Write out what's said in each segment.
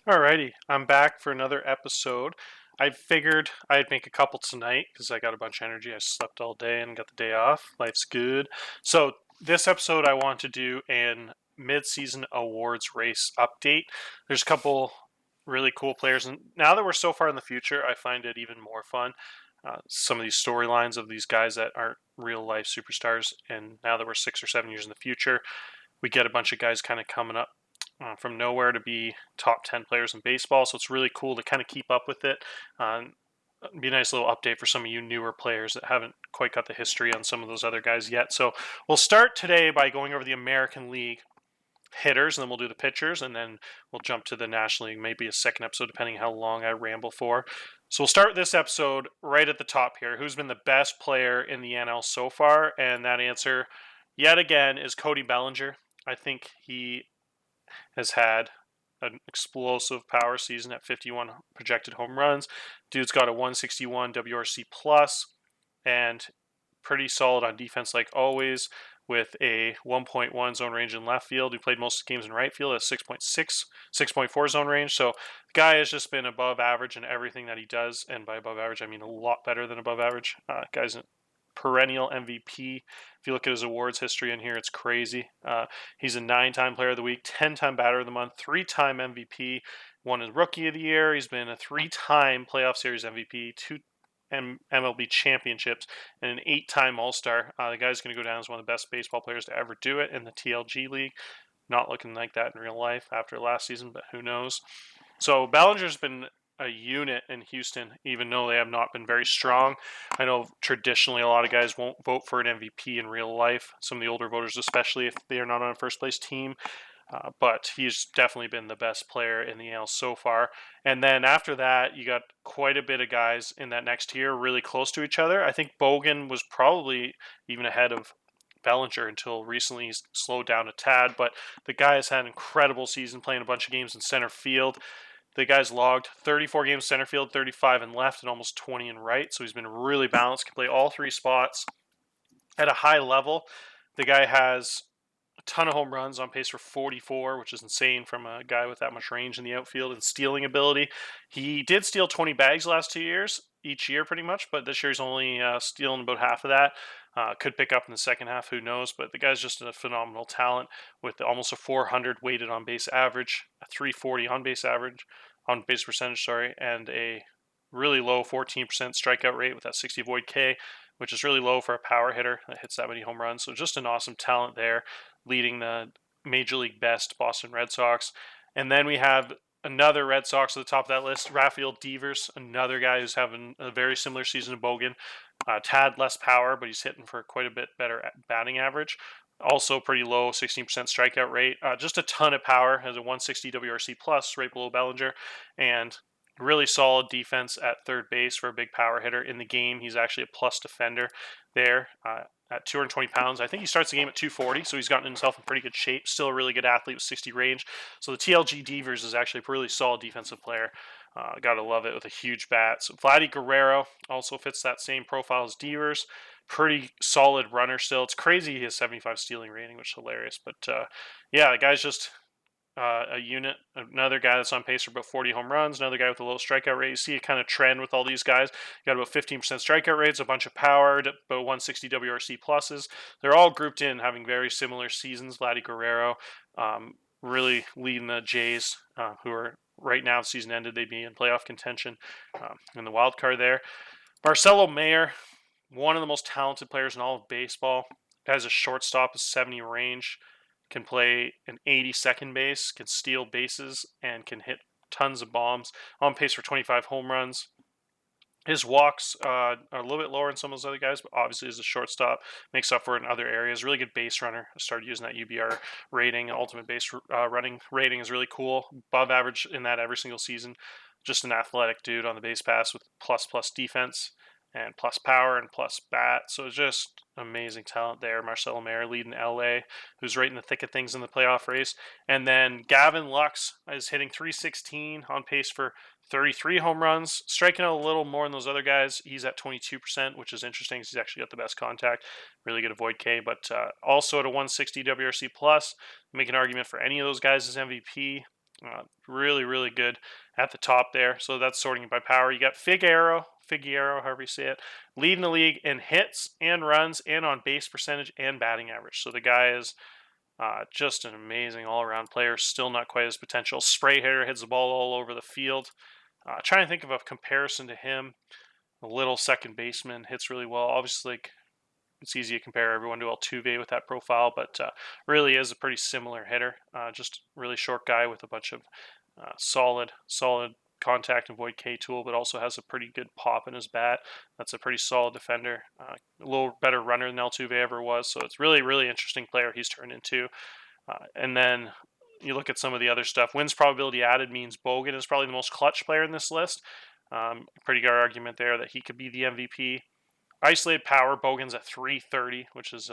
Alrighty, I'm back for another episode. I figured I'd make a couple tonight because I got a bunch of energy. I slept all day and got the day off. Life's good. So, this episode, I want to do an mid-season awards race update. There's a couple really cool players, and now that we're so far in the future, I find it even more fun. Some of these storylines of these guys that aren't real life superstars, and now that we're 6 or 7 years in the future, we get a bunch of guys kind of coming up from nowhere to be top 10 players in baseball. So it's really cool to kind of keep up with it. Be a nice little update for some of you newer players that haven't quite got the history on some of those other guys yet. So we'll start today by going over the American League hitters, and then we'll do the pitchers, and then we'll jump to the National League, maybe a second episode, depending how long I ramble for. So we'll start this episode right at the top here. Who's been the best player in the NL so far? And that answer, yet again, is Cody Bellinger. I think he has had an explosive power season at 51 projected home runs. Dude's got a 161 WRC plus and pretty solid on defense like always with a 1.1 zone range in left field. He played most of the games in right field at 6.6, 6.4 zone range. So the guy has just been above average in everything that he does. And by above average, I mean a lot better than above average. Guy's perennial MVP. If you look at his awards history in here, it's crazy. He's a 9-time Player of the Week, 10-time Batter of the Month, 3-time MVP, won his Rookie of the Year. He's been a 3-time Playoff Series MVP, 2 MLB championships, and an 8-time All-Star. The guy's going to go down as one of the best baseball players to ever do it in the TLG League. Not looking like that in real life after last season, but who knows. So Ballinger's been a unit in Houston, even though they have not been very strong. I know traditionally a lot of guys won't vote for an MVP in real life, some of the older voters, especially if they are not on a first place team. But he's definitely been the best player in the AL so far. And then after that, you got quite a bit of guys in that next tier really close to each other. I think Bogan was probably even ahead of Bellinger until recently. He's slowed down a tad, but the guy has had an incredible season playing a bunch of games in center field. The guy's logged 34 games center field, 35 in left, and almost 20 in right. So he's been really balanced, can play all three spots at a high level. The guy has a ton of home runs, on pace for 44, which is insane from a guy with that much range in the outfield and stealing ability. He did steal 20 bags last 2 years, each year pretty much, but this year he's only stealing about half of that. Could pick up in the second half, who knows? But the guy's just a phenomenal talent with almost a 400 weighted on base average, a 340 on base percentage, sorry, and a really low 14% strikeout rate with that 60 avoid K, which is really low for a power hitter that hits that many home runs. So just an awesome talent there, leading the Major League best Boston Red Sox. And then we have another Red Sox at the top of that list, Rafael Divers, another guy who's having a very similar season to Bogan. Tad less power, but he's hitting for quite a bit better batting average. Also pretty low, 16% strikeout rate. Just a ton of power, has a 160 WRC plus, right below Bellinger, and really solid defense at third base for a big power hitter in the game. He's actually a plus defender there at 220 pounds. I think he starts the game at 240, so he's gotten himself in pretty good shape. Still a really good athlete with 60 range. So the TLG Divers is actually a really solid defensive player. Gotta love it with a huge bat. So Vladdy Guerrero also fits that same profile as Devers. Pretty solid runner still. It's crazy he has 75 stealing rating, which is hilarious. But yeah, the guy's just a unit. Another guy that's on pace for about 40 home runs. Another guy with a low strikeout rate. You see a kind of trend with all these guys. You got about 15% strikeout rates, a bunch of power, about 160 WRC pluses. They're all grouped in, having very similar seasons. Vladdy Guerrero really leading the Jays, who are right now, the season ended, they'd be in playoff contention in the wild card there. Marcelo Mayer, one of the most talented players in all of baseball. Guy's a shortstop with 70 range, can play an 80 second base, can steal bases, and can hit tons of bombs. On pace for 25 home runs. His walks are a little bit lower than some of those other guys, but obviously as a shortstop, makes up for it in other areas. Really good base runner. I started using that UBR rating. Ultimate base running rating is really cool. Above average in that every single season. Just an athletic dude on the base pass with plus defense and plus power and plus bat. So just amazing talent there. Marcelo Mayer leading LA, who's right in the thick of things in the playoff race. And then Gavin Lux is hitting 316, on pace for 33 home runs, striking out a little more than those other guys. He's at 22%, which is interesting because he's actually got the best contact. Really good avoid K, but also at a 160 WRC plus. Make an argument for any of those guys as MVP. Really, really good at the top there. So that's sorting by power. You got Figueroa, however you say it, leading the league in hits and runs and on base percentage and batting average. So the guy is just an amazing all-around player. Still not quite his potential. Spray hitter, hits the ball all over the field. Trying to think of a comparison to him. A little second baseman, hits really well. Obviously, like, it's easy to compare everyone to Altuve with that profile, but really is a pretty similar hitter. Just really short guy with a bunch of solid contact and void K tool, but also has a pretty good pop in his bat. That's a pretty solid defender. A little better runner than Altuve ever was. So it's really interesting player he's turned into. And then you look at some of the other stuff. Wins probability added means Bogan is probably the most clutch player in this list. Pretty good argument there that he could be the MVP. Isolated power, Bogan's at 330, which is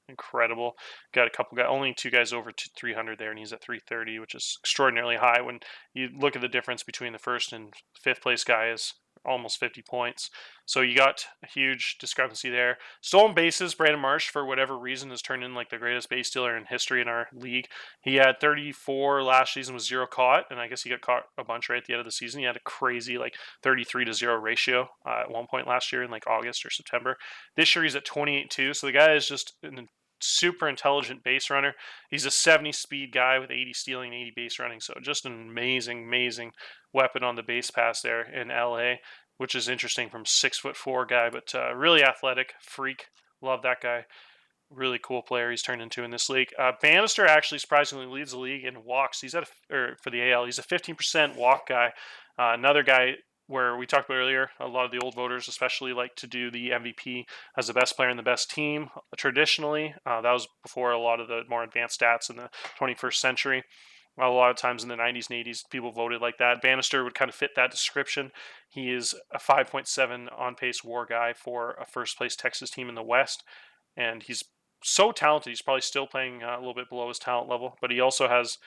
incredible. Got a couple guys, only two guys over 300 there, and he's at 330, which is extraordinarily high. When you look at the difference between the first and fifth place guy is almost 50 points. So you got a huge discrepancy there. Stolen bases, Brandon Marsh, for whatever reason, has turned in like the greatest base stealer in history in our league. He had 34 last season with 0 caught, and I guess he got caught a bunch right at the end of the season. He had a crazy like 33-0 ratio at one point last year in like August or September. This year he's at 28-2, so the guy is just an super intelligent base runner. He's a 70 speed guy with 80 stealing, 80 base running. So just an amazing weapon on the base pass there in LA, which is interesting from 6'4" guy, but really athletic freak. Love that guy. Really cool player he's turned into in this league. Bannister actually surprisingly leads the league in walks. He's for the AL. He's a 15% walk guy. Another guy where we talked about earlier, a lot of the old voters especially like to do the MVP as the best player in the best team. Traditionally, that was before a lot of the more advanced stats in the 21st century. A lot of times in the 90s and 80s, people voted like that. Bannister would kind of fit that description. He is a 5.7 on-pace WAR guy for a first-place Texas team in the West, and he's so talented. He's probably still playing a little bit below his talent level, but he also has,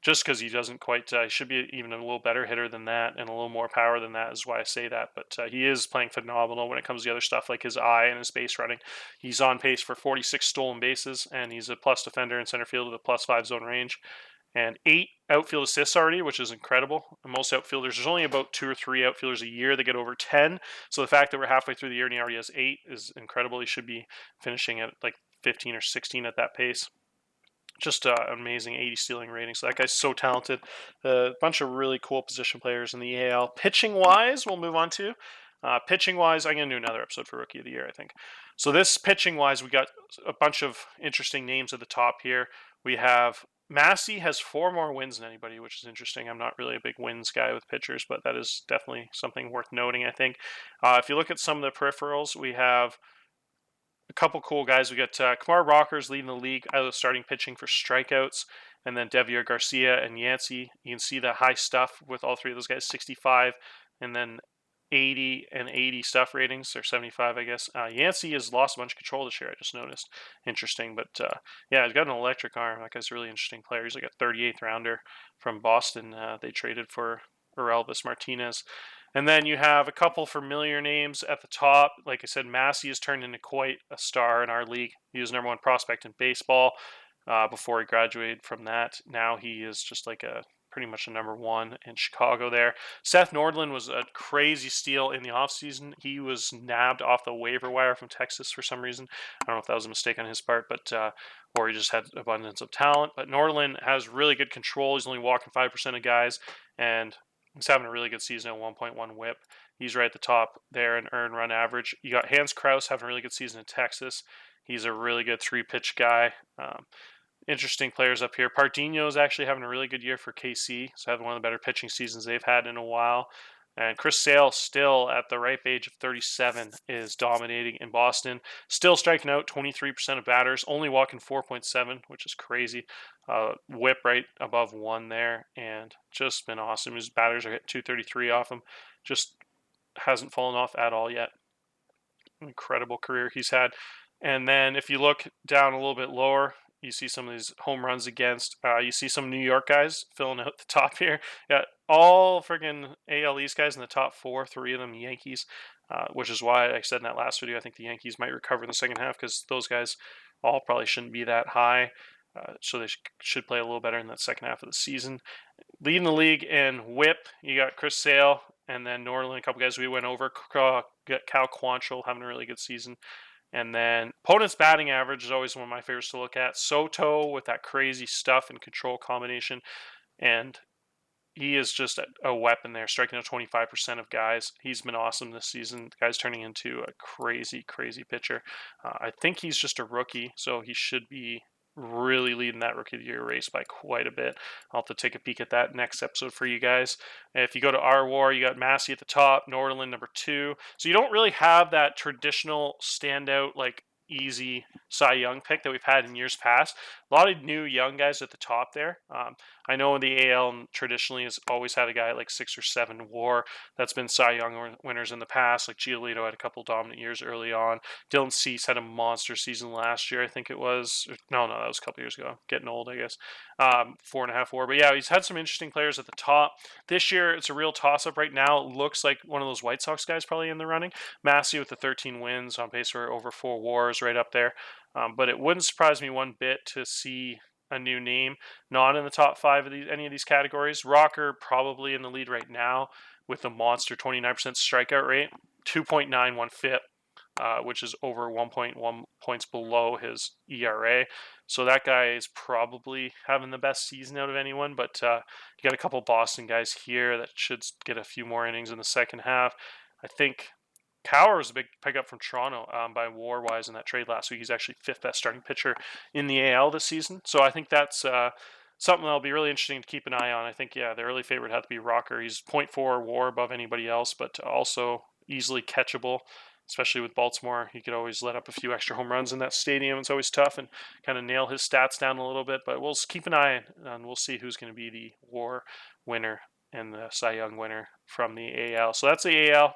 just because he doesn't quite, he should be even a little better hitter than that and a little more power than that is why I say that. But he is playing phenomenal when it comes to the other stuff like his eye and his base running. He's on pace for 46 stolen bases, and he's a plus defender in center field with a +5 zone range. And 8 outfield assists already, which is incredible. Most outfielders, there's only about 2 or 3 outfielders a year that get over 10. So the fact that we're halfway through the year and he already has 8 is incredible. He should be finishing at like 15 or 16 at that pace. Just an amazing 80 stealing rating. So that guy's so talented. A bunch of really cool position players in the AL. Pitching wise, we'll move on to. Pitching wise, I'm going to do another episode for Rookie of the Year, I think. So this pitching wise, we got a bunch of interesting names at the top here. We have Massey has 4 more wins than anybody, which is interesting. I'm not really a big wins guy with pitchers, but that is definitely something worth noting, I think. If you look at some of the peripherals, we have a couple cool guys. We got Kumar Rockers leading the league out of starting pitching for strikeouts, and then Devier Garcia and Yancey. You can see the high stuff with all 3 of those guys, 65, and then 80 and 80 stuff ratings, or 75, I guess. Yancey has lost a bunch of control this year, I just noticed. Interesting, but yeah, he's got an electric arm. That guy's a really interesting player. He's like a 38th rounder from Boston. They traded for Elvis Martinez. And then you have a couple familiar names at the top. Like I said, Massey has turned into quite a star in our league. He was number 1 prospect in baseball before he graduated from that. Now he is just like pretty much a number 1 in Chicago there. Seth Nordland was a crazy steal in the offseason. He was nabbed off the waiver wire from Texas for some reason. I don't know if that was a mistake on his part, but or he just had abundance of talent. But Nordland has really good control. He's only walking 5% of guys, and he's having a really good season at 1.1 whip. He's right at the top there in earned run average. You got Hans Kraus having a really good season in Texas. He's a really good 3-pitch guy. Interesting players up here. Pardinho is actually having a really good year for KC. So having one of the better pitching seasons they've had in a while. And Chris Sale, still at the ripe age of 37, is dominating in Boston. Still striking out 23% of batters, only walking 4.7, which is crazy. Whip right above 1 there, and just been awesome. His batters are hitting 233 off him. Just hasn't fallen off at all yet. Incredible career he's had. And then if you look down a little bit lower, you see some of these home runs against. You see some New York guys filling out the top here. Got all friggin' AL East guys in the top 4, 3 of them Yankees, which is why I said in that last video I think the Yankees might recover in the second half, because those guys all probably shouldn't be that high. So they should play a little better in that second half of the season. Leading the league in whip, you got Chris Sale, and then Nordland, a couple guys we went over. Cal Quantrill having a really good season. And then opponent's batting average is always one of my favorites to look at. Soto with that crazy stuff and control combination. And he is just a weapon there, striking out 25% of guys. He's been awesome this season. The guy's turning into a crazy, crazy pitcher. I think he's just a rookie, so he should be really leading that Rookie of the Year race by quite a bit. I'll have to take a peek at that next episode for you guys. If you go to our war, you got Massey at the top, Nordland number 2. So you don't really have that traditional standout, like, easy Cy Young pick that we've had in years past. A lot of new young guys at the top there. I know the AL traditionally has always had a guy like 6 or 7 WAR that's been Cy Young winners in the past. Like Giolito had a couple dominant years early on. Dylan Cease had a monster season last year, I think it was. No, that was a couple years ago. Getting old, I guess. 4.5 WAR. But yeah, he's had some interesting players at the top. This year, it's a real toss-up right now. It looks like one of those White Sox guys probably in the running. Massey with the 13 wins, on pace for over 4 WARs, right up there. But it wouldn't surprise me one bit to see a new name not in the top 5 of any of these categories. Rocker probably in the lead right now with a monster 29% strikeout rate, 2.91 FIP, which is over 1.1 points below his ERA. So that guy is probably having the best season out of anyone. But you got a couple Boston guys here that should get a few more innings in the second half. I think Cowher was a big pickup from Toronto by WAR-wise in that trade last week. He's actually 5th best starting pitcher in the AL this season. So I think that's something that'll be really interesting to keep an eye on. I think, the early favorite had to be Rocker. He's 0.4 WAR above anybody else, but also easily catchable, especially with Baltimore. He could always let up a few extra home runs in that stadium. It's always tough and kind of nail his stats down a little bit. But we'll keep an eye and we'll see who's going to be the WAR winner and the Cy Young winner from the AL. So that's the AL.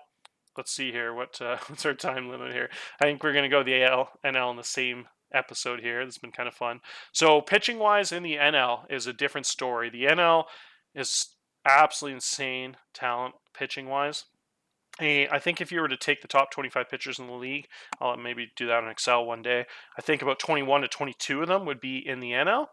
Let's see here. What's our time limit here? I think we're going to go the AL, NL in the same episode here. This has been kind of fun. So pitching wise in the NL is a different story. The NL is absolutely insane talent pitching wise. I think if you were to take the top 25 pitchers in the league, I'll maybe do that on Excel one day. I think about 21 to 22 of them would be in the NL.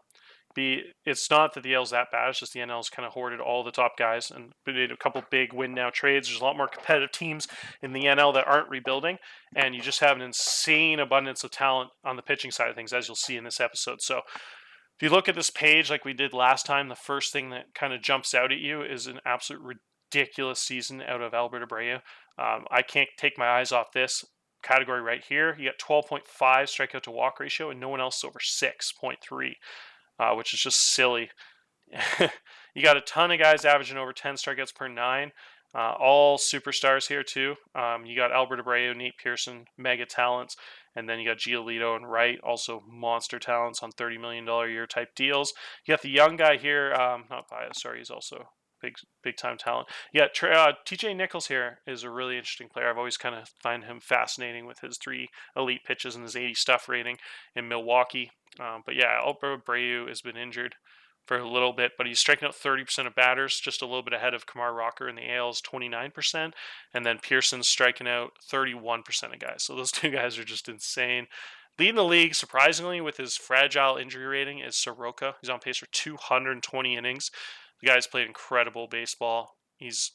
It's not that the AL's that bad. It's just the NL's kind of hoarded all the top guys and made a couple big win now trades. There's a lot more competitive teams in the NL that aren't rebuilding, and you just have an insane abundance of talent on the pitching side of things, as you'll see in this episode. So if you look at this page like we did last time, the first thing that kind of jumps out at you is an absolute ridiculous season out of Albert Abreu. I can't take my eyes off this category right here. You got 12.5 strikeout to walk ratio, and no one else is over 6.3. Which is just silly. You got a ton of guys averaging over 10 strikeouts per 9. All superstars here, too. You got Albert Abreu, Nate Pearson, mega talents. And then you got Giolito and Wright, also monster talents on $30 million a year type deals. You got the young guy here, not Bias, sorry, he's also big time talent. Yeah, TJ Nichols here is a really interesting player. I've always kind of find him fascinating with his 3 elite pitches and his 80 stuff rating in Milwaukee. But yeah, Albert Abreu has been injured for a little bit, but he's striking out 30% of batters, just a little bit ahead of Kumar Rocker in the AL's 29%, and then Pearson's striking out 31% of guys. So those two guys are just insane. Leading the league, surprisingly, with his fragile injury rating is Soroka. He's on pace for 220 innings. The guy's played incredible baseball. He's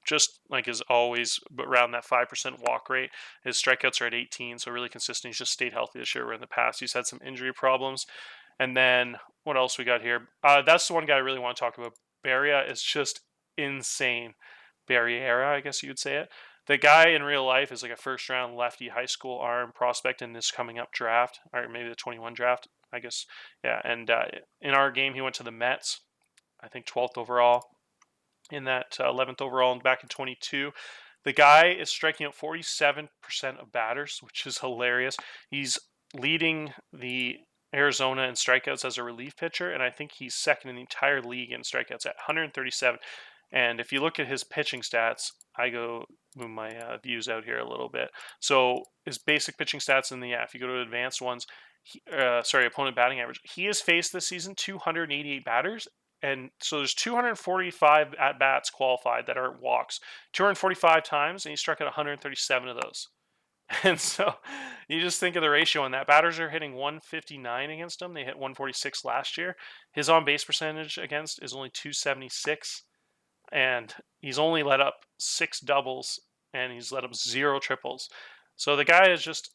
just like as always, around that 5% walk rate. His strikeouts are at 18, so really consistent. He's just stayed healthy this year. Where in the past, he's had some injury problems. And then what else we got here? That's the one guy I really want to talk about. Barria is just insane. Barriera, I guess you would say it. The guy in real life is like a first-round lefty high school arm prospect in this coming up draft, or maybe the 21 draft, I guess. Yeah, and in our game, he went to the Mets, I think 12th overall. In that 11th overall and back in 22. The guy is striking out 47% of batters, which is hilarious. He's leading the Arizona in strikeouts as a relief pitcher, and I think he's second in the entire league in strikeouts at 137. And if you look at his pitching stats, I go move my views out here a little bit. So his basic pitching stats if you go to advanced ones, opponent batting average. He has faced this season 288 batters. And so there's 245 at-bats qualified that aren't walks. 245 times, and he struck out 137 of those. And so you just think of the ratio on that. Batters are hitting 159 against him. They hit 146 last year. His on base percentage against is only 276, and he's only let up 6 doubles and he's let up 0 triples. So the guy is just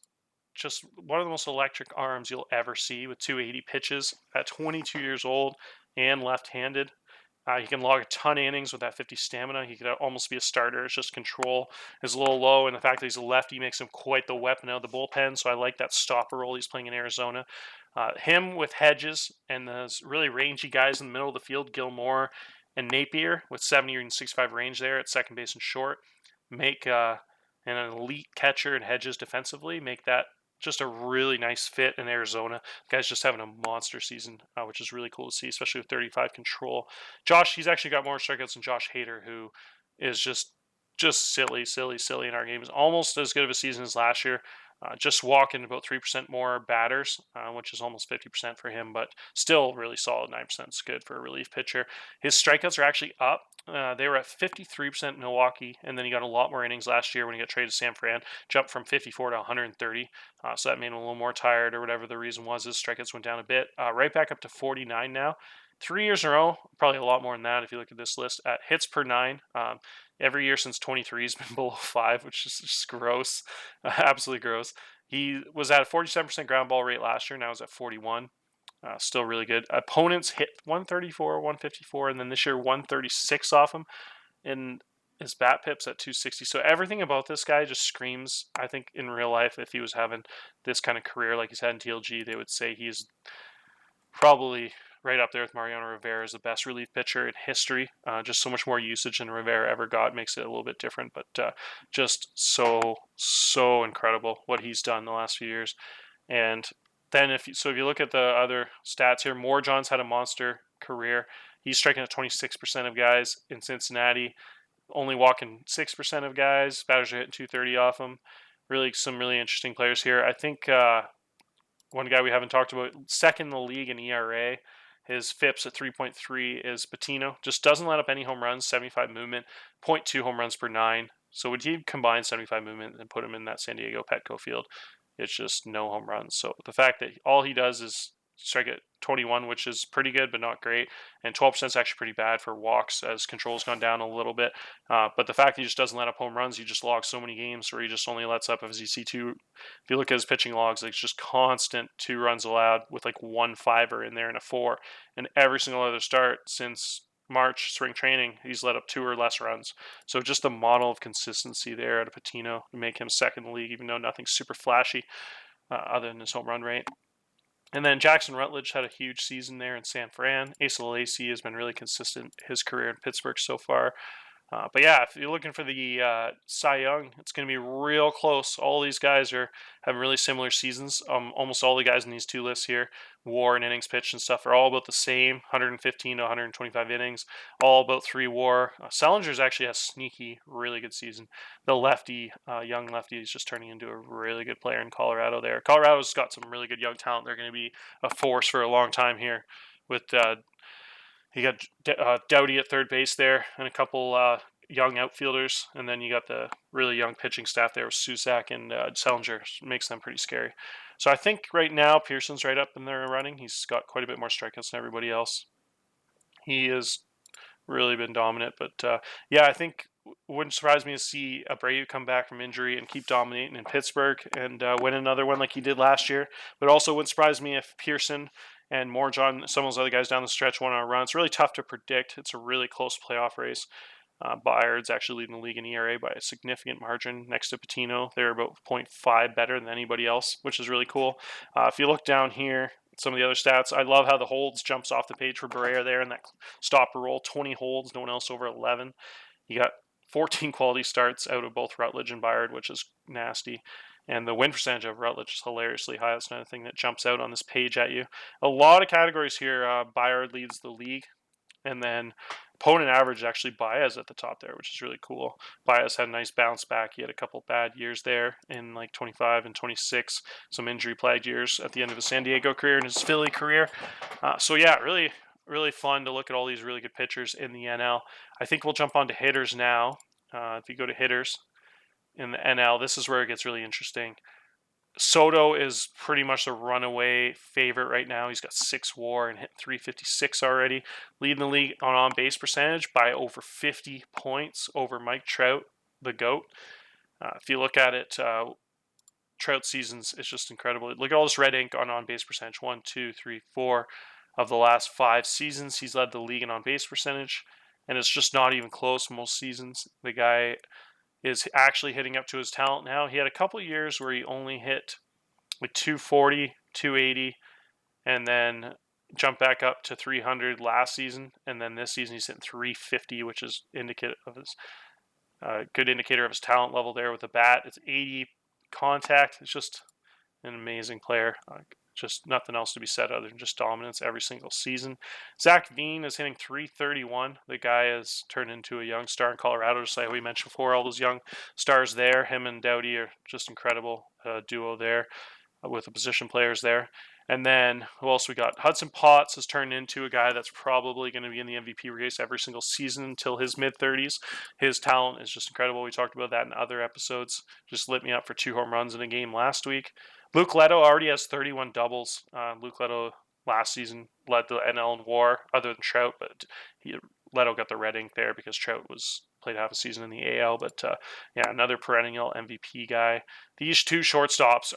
one of the most electric arms you'll ever see with 280 pitches at 22 years old and left-handed. He can log a ton of innings with that 50 stamina. He could almost be a starter. It's just control is a little low, and the fact that he's a lefty makes him quite the weapon out of the bullpen. So I like that stopper role he's playing in Arizona. Him with Hedges and those really rangy guys in the middle of the field, Gilmore and Napier with 70 and 65 range there at second base and short, make an elite catcher and Hedges defensively, make that just a really nice fit in Arizona. The guy's just having a monster season, which is really cool to see, especially with 35 control. Josh, he's actually got more strikeouts than Josh Hader, who is just silly in our game. He's almost as good of a season as last year. Just walking about 3% more batters, which is almost 50% for him, but still really solid. 9% is good for a relief pitcher. His strikeouts are actually up. They were at 53% in Milwaukee, and then he got a lot more innings last year when he got traded to San Fran, jumped from 54 to 130. So that made him a little more tired or whatever the reason was. His strikeouts went down a bit. Right back up to 49 now. 3 years in a row, probably a lot more than that if you look at this list, at hits per 9. Every year since 23 has been below 5, which is just gross. Absolutely gross. He was at a 47% ground ball rate last year. Now he's at 41. Still really good. Opponents hit 134, 154, and then this year 136 off him. And his bat pips at 260. So everything about this guy just screams, I think in real life, if he was having this kind of career like he's had in TLG, they would say he's probably right up there with Mariano Rivera as the best relief pitcher in history. Just so much more usage than Rivera ever got makes it a little bit different, but just so incredible what he's done the last few years. And then if you look at the other stats here, John's had a monster career. He's striking at 26% of guys in Cincinnati, only walking 6% of guys. Batters are hitting 230 off him. Really, some really interesting players here. I think one guy we haven't talked about, second in the league in ERA. His FIPS at 3.3 is Patino. Just doesn't let up any home runs, 75 movement, 0.2 home runs per 9. So would you combine 75 movement and put him in that San Diego Petco field? It's just no home runs. So the fact that all he does is strike at 21, which is pretty good, but not great. And 12% is actually pretty bad for walks as control's gone down a little bit. But the fact that he just doesn't let up home runs, he just logs so many games where he just only lets up, as you see two. If you look at his pitching logs, like it's just constant 2 runs allowed with like 1 5er in there and a 4. And every single other start since March spring training, he's let up 2 or less runs. So just a model of consistency there at a Patino to make him second in the league, even though nothing's super flashy other than his home run rate. And then Jackson Rutledge had a huge season there in San Fran. Asa Lacy has been really consistent his career in Pittsburgh so far. But yeah, if you're looking for the Cy Young, it's going to be real close. All these guys are having really similar seasons. Almost all the guys in these 2 lists here, WAR and innings pitched and stuff, are all about the same, 115 to 125 innings, all about 3 WAR. Selinger's actually has sneaky, really good season. The lefty, young lefty, is just turning into a really good player in Colorado there. Colorado's got some really good young talent. They're going to be a force for a long time here with you got Doughty at third base there and a couple young outfielders. And then you got the really young pitching staff there with Susac and Selinger. Makes them pretty scary. So I think right now Pearson's right up in there running. He's got quite a bit more strikeouts than everybody else. He has really been dominant. But yeah, I think wouldn't surprise me to see Abreu come back from injury and keep dominating in Pittsburgh and win another one like he did last year. But also wouldn't surprise me if Pearson and Morjon, some of those other guys down the stretch, want to run. It's really tough to predict. It's a really close playoff race. Byard's actually leading the league in ERA by a significant margin next to Patino. They're about 0.5 better than anybody else, which is really cool. If you look down here, some of the other stats, I love how the holds jumps off the page for Barrera there in that stopper roll. 20 holds, no one else over 11. You got 14 quality starts out of both Rutledge and Byard, which is nasty. And the win percentage of Rutledge is hilariously high. That's another thing that jumps out on this page at you. A lot of categories here. Byard leads the league. And then opponent average, actually Baez at the top there, which is really cool. Baez had a nice bounce back. He had a couple bad years there in like 25 and 26. Some injury-plagued years at the end of his San Diego career and his Philly career. So yeah, really fun to look at all these really good pitchers in the NL. I think we'll jump on to hitters now. If you go to hitters, in the NL, this is where it gets really interesting. Soto is pretty much the runaway favorite right now. He's got 6 WAR and hit 356 already, leading the league on base percentage by over 50 points over Mike Trout, the GOAT. If you look at it, Trout seasons, it's just incredible. Look at all this red ink on base percentage. 1, 2, 3, 4 of the last 5 seasons. He's led the league in on base percentage, and it's just not even close most seasons. The guy is actually hitting up to his talent now. He had a couple of years where he only hit like 240, 280, and then jumped back up to 300 last season. And then this season he's hitting 350, which is indicative of his good indicator of his talent level there with the bat. It's 80 contact. It's just an amazing player. Just nothing else to be said other than just dominance every single season. Zach Veen is hitting 331. The guy has turned into a young star in Colorado, just like we mentioned before. All those young stars there. Him and Doughty are just incredible duo there with the position players there. And then who else we got? Hudson Potts has turned into a guy that's probably going to be in the MVP race every single season until his mid-30s. His talent is just incredible. We talked about that in other episodes. Just lit me up for 2 home runs in a game last week. Luke Leto already has 31 doubles. Luke Leto last season led the NL in WAR, other than Trout, but Leto got the red ink there because Trout played half a season in the AL. But yeah, another perennial MVP guy. These 2 shortstops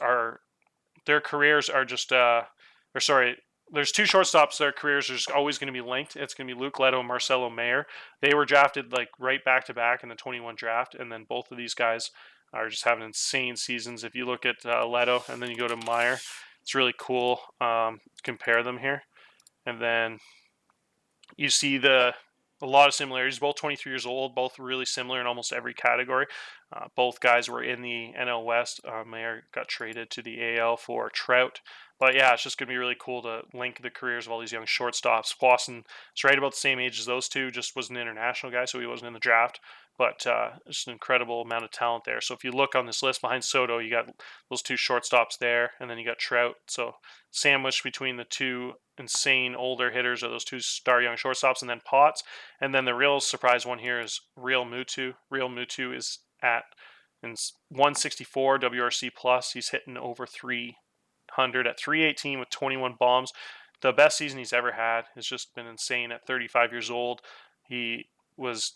their careers are just there's 2 shortstops. Their careers are just always going to be linked. It's going to be Luke Leto and Marcelo Mayer. They were drafted like right back to back in the 21 draft, and then both of these guys are just having insane seasons. If you look at Leto and then you go to Meyer, it's really cool. Compare them here, and then you see a lot of similarities. Both 23 years old, both really similar in almost every category. Both guys were in the NL West. Mayer got traded to the AL for Trout. But yeah, it's just going to be really cool to link the careers of all these young shortstops. Clausen is right about the same age as those two, just was an international guy, so he wasn't in the draft. But just an incredible amount of talent there. So if you look on this list behind Soto, you got those 2 shortstops there, and then you got Trout. So sandwiched between the 2 insane older hitters are those 2 star young shortstops, and then Potts. And then the real surprise one here is Real Mutu. Real Mutu is at 164 WRC plus. He's hitting over 300 at 318 with 21 bombs. The best season he's ever had. Has just been insane at 35 years old. He was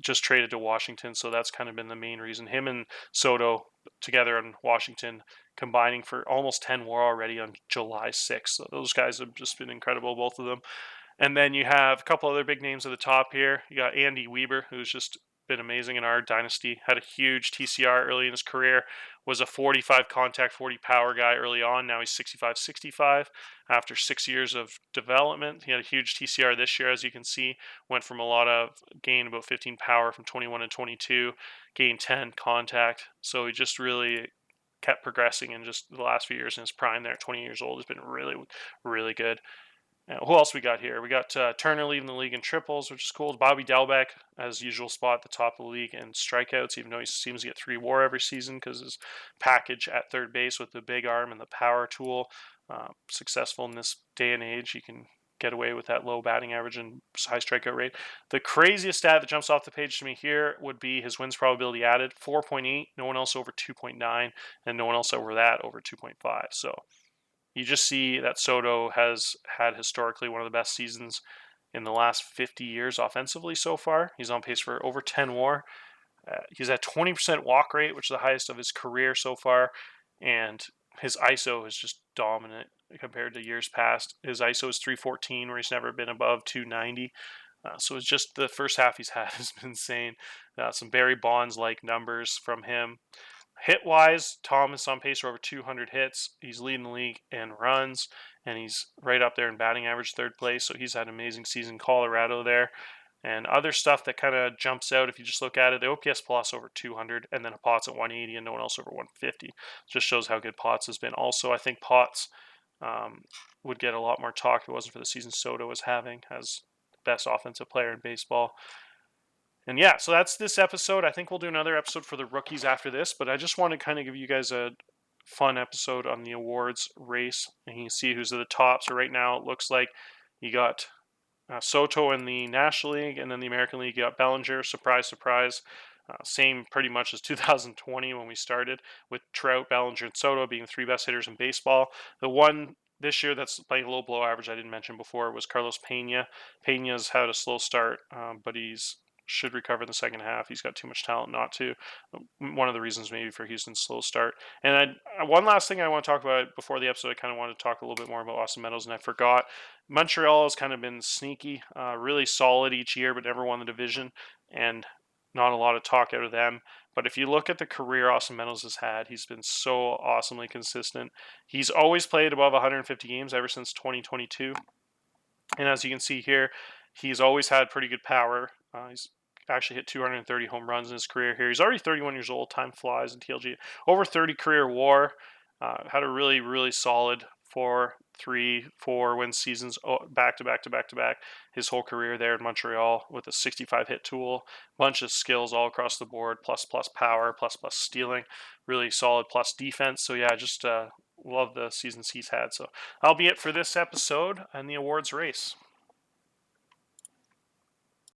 just traded to Washington, so that's kind of been the main reason. Him and Soto together in Washington combining for almost 10 WAR already on July 6th. So those guys have just been incredible, both of them. And then you have a couple other big names at the top here. You got Andy Weber, who's just been amazing in our dynasty. Had a huge TCR early in his career. Was a 45 contact, 40 power guy early on. Now he's 65-65 after 6 years of development. He had a huge TCR this year, as you can see. Went from a lot of gain, about 15 power from 21 and 22. Gained 10 contact. So he just really kept progressing in just the last few years in his prime there. 20 years old. Has been really, really good. Who else we got here? We got Turner leading the league in triples, which is cool. Bobby Delbeck, as usual, spot at the top of the league in strikeouts, even though he seems to get 3 WAR every season because his package at third base with the big arm and the power tool. Successful in this day and age. You can get away with that low batting average and high strikeout rate. The craziest stat that jumps off the page to me here would be his wins probability added, 4.8. No one else over 2.9, and no one else over that over 2.5. So you just see that Soto has had historically one of the best seasons in the last 50 years offensively so far. He's on pace for over 10 WAR. He's at 20% walk rate, which is the highest of his career so far. And his ISO is just dominant compared to years past. His ISO is 314, where he's never been above 290. So it's just the first half he's had has been insane. Some Barry Bonds-like numbers from him. Hit-wise, Thomas on pace for over 200 hits. He's leading the league in runs, and he's right up there in batting average, third place. So he's had an amazing season. Colorado there. And other stuff that kind of jumps out if you just look at it, the OPS plus over 200, and then a Potts at 180, and no one else over 150. Just shows how good Potts has been. Also, I think Potts would get a lot more talk if it wasn't for the season Soto was having as the best offensive player in baseball. And yeah, so that's this episode. I think we'll do another episode for the rookies after this, but I just want to kind of give you guys a fun episode on the awards race, and you can see who's at the top. So right now it looks like you got Soto in the National League, and then the American League, you got Bellinger. Surprise, surprise. Same pretty much as 2020 when we started, with Trout, Bellinger, and Soto being the 3 best hitters in baseball. The one this year that's playing a little below average I didn't mention before was Carlos Pena. Pena's had a slow start, but he's should recover in the second half. He's got too much talent not to. One of the reasons maybe for Houston's slow start. And one last thing I want to talk about before the episode, I kind of wanted to talk a little bit more about Austin Meadows, and I forgot. Montreal has kind of been sneaky, really solid each year, but never won the division, and not a lot of talk out of them. But if you look at the career Austin Meadows has had, he's been so awesomely consistent. He's always played above 150 games ever since 2022. And as you can see here, he's always had pretty good power. He's actually hit 230 home runs in his career here. He's already 31 years old. Time flies in TLG. Over 30 career WAR. Had a really, really solid 4, 3, 4 win seasons back to back to back to back. His whole career there in Montreal with a 65 hit tool. Bunch of skills all across the board. Plus power. Plus stealing. Really solid plus defense. So yeah, just love the seasons he's had. So that'll be it for this episode and the awards race.